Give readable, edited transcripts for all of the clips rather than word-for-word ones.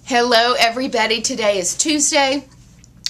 Hello everybody, today is Tuesday,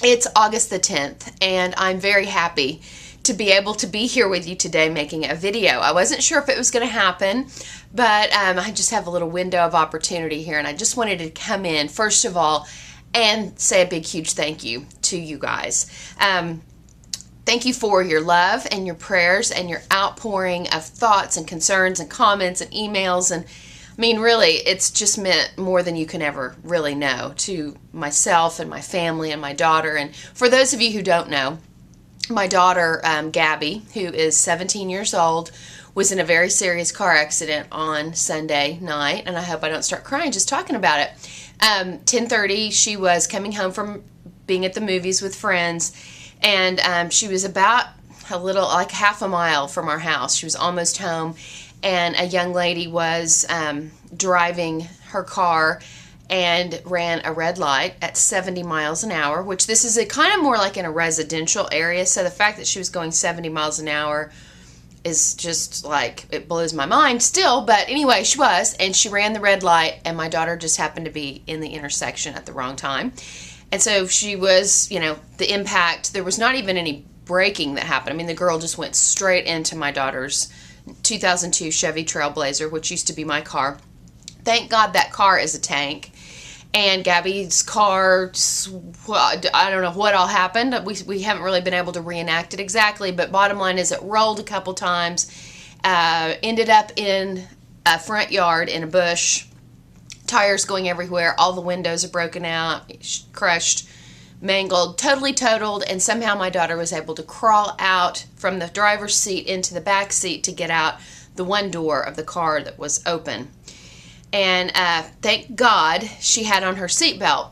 it's August the 10th, and I'm very happy to be able to be here with you today making a video. I wasn't sure if it was going to happen, but I just have a little window of opportunity here, and I just wanted to come in, first of all, and say a big, huge thank you to you guys. Thank you for your love and your prayers and your outpouring of thoughts and concerns and comments and emails, and I mean, really, it's just meant more than you can ever really know to myself and my family and my daughter. And for those of you who don't know, my daughter, Gabby, who is 17 years old, was in a very serious car accident on Sunday night. And I hope I don't start crying just talking about it. 10:30, she was coming home from being at the movies with friends. And she was about like half a mile from our house. She was almost home. And a young lady was driving her car and ran a red light at 70 miles an hour, which this is kind of more like in a residential area. So the fact that she was going 70 miles an hour is just like, it blows my mind still. But anyway, she was, and she ran the red light, and my daughter just happened to be in the intersection at the wrong time. And so she was, the impact, there was not even any braking that happened. I mean, the girl just went straight into my daughter's 2002 Chevy Trailblazer, which used to be my car. Thank God that car is a tank. And Gabby's car, well, I don't know what all happened. We haven't really been able to reenact it exactly, but bottom line is it rolled a couple times, ended up in a front yard in a bush, tires going everywhere, all the windows are broken out, crushed, mangled, totally totaled, and somehow my daughter was able to crawl out from the driver's seat into the back seat to get out the one door of the car that was open. And thank God she had on her seatbelt.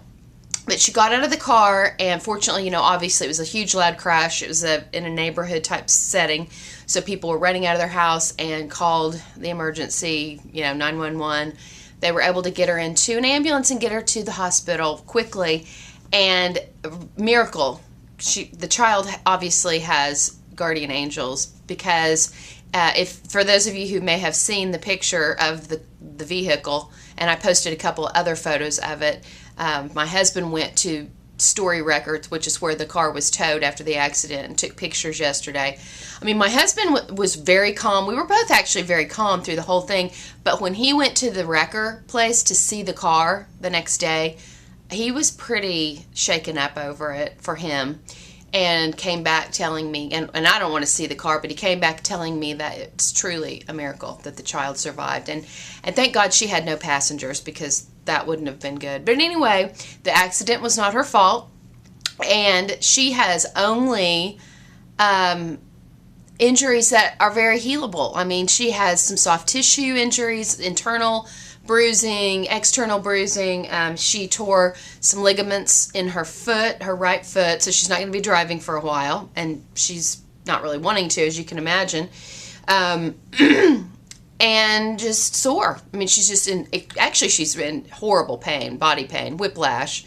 But she got out of the car, and fortunately, obviously it was a huge loud crash. It was in a neighborhood type setting, so people were running out of their house and called the emergency, 911. They were able to get her into an ambulance and get her to the hospital quickly. And miracle, the child obviously has guardian angels, because for those of you who may have seen the picture of the vehicle, and I posted a couple of other photos of it, my husband went to Story Records, which is where the car was towed after the accident, and took pictures yesterday. I mean, my husband was very calm. We were both actually very calm through the whole thing, but when he went to the wrecker place to see the car the next day, he was pretty shaken up over it for him, and came back telling me, and I don't want to see the car, but he came back telling me that it's truly a miracle that the child survived. And thank God she had no passengers, because that wouldn't have been good. But anyway, the accident was not her fault, and she has only injuries that are very healable. I mean, she has some soft tissue injuries, internal bruising, external bruising. She tore some ligaments in her foot, her right foot, so she's not going to be driving for a while, and she's not really wanting to, as you can imagine. And just sore. I mean, she's in horrible pain, body pain, whiplash.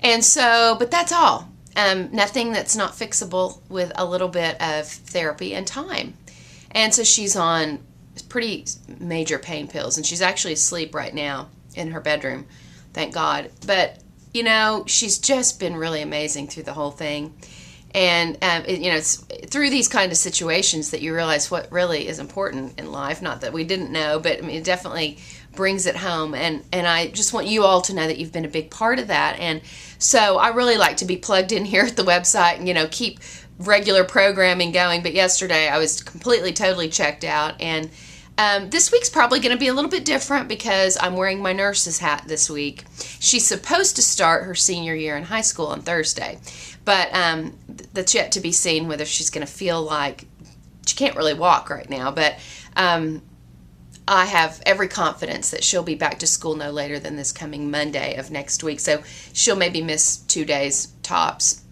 And so, but that's all. Nothing that's not fixable with a little bit of therapy and time. And so she's on pretty major pain pills, and she's actually asleep right now in her bedroom, thank God. But she's just been really amazing through the whole thing. And it's through these kind of situations that you realize what really is important in life. Not that we didn't know, but I mean, it definitely brings it home. And I just want you all to know that you've been a big part of that. And so I really like to be plugged in here at the website and keep regular programming going. But yesterday I was completely, totally checked out. And this week's probably going to be a little bit different, because I'm wearing my nurse's hat this week. She's supposed to start her senior year in high school on Thursday, but that's yet to be seen whether she's going to feel like she can't really walk right now. But I have every confidence that she'll be back to school no later than this coming Monday of next week. So she'll maybe miss 2 days tops.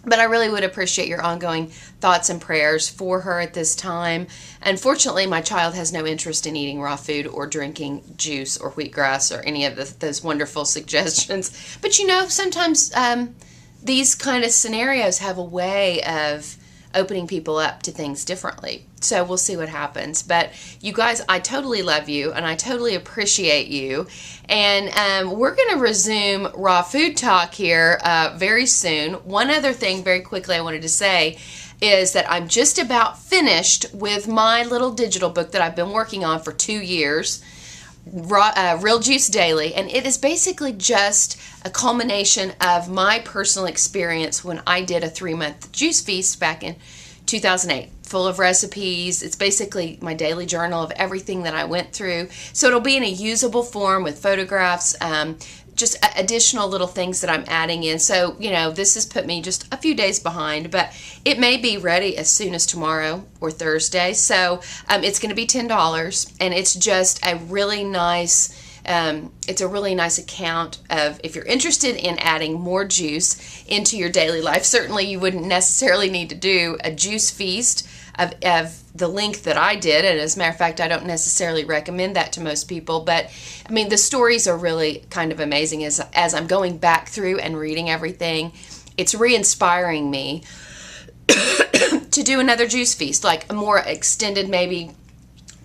But I really would appreciate your ongoing thoughts and prayers for her at this time. Unfortunately, my child has no interest in eating raw food or drinking juice or wheatgrass or any of those wonderful suggestions. But sometimes these kind of scenarios have a way of opening people up to things differently. So we'll see what happens. But you guys, I totally love you and I totally appreciate you. And we're going to resume raw food talk here very soon. One other thing very quickly I wanted to say is that I'm just about finished with my little digital book that I've been working on for 2 years, Real Juice Daily, and it is basically just a culmination of my personal experience when I did a 3-month juice feast back in 2008, full of recipes. It's basically my daily journal of everything that I went through. So it'll be in a usable form with photographs, just additional little things that I'm adding in. So, you know, this has put me just a few days behind, but it may be ready as soon as tomorrow or Thursday. So it's going to be $10, and it's just a really nice account of if you're interested in adding more juice into your daily life. Certainly you wouldn't necessarily need to do a juice feast of the length that I did, and as a matter of fact, I don't necessarily recommend that to most people, but I mean, the stories are really kind of amazing. As I'm going back through and reading everything, it's re-inspiring me to do another juice feast, like a more extended, maybe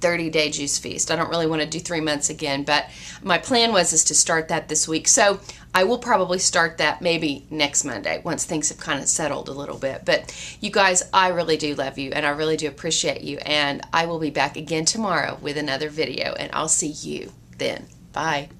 30-day juice feast. I don't really want to do 3 months again, but my plan is to start that this week. So I will probably start that maybe next Monday once things have kind of settled a little bit. But you guys, I really do love you and I really do appreciate you, and I will be back again tomorrow with another video, and I'll see you then. Bye.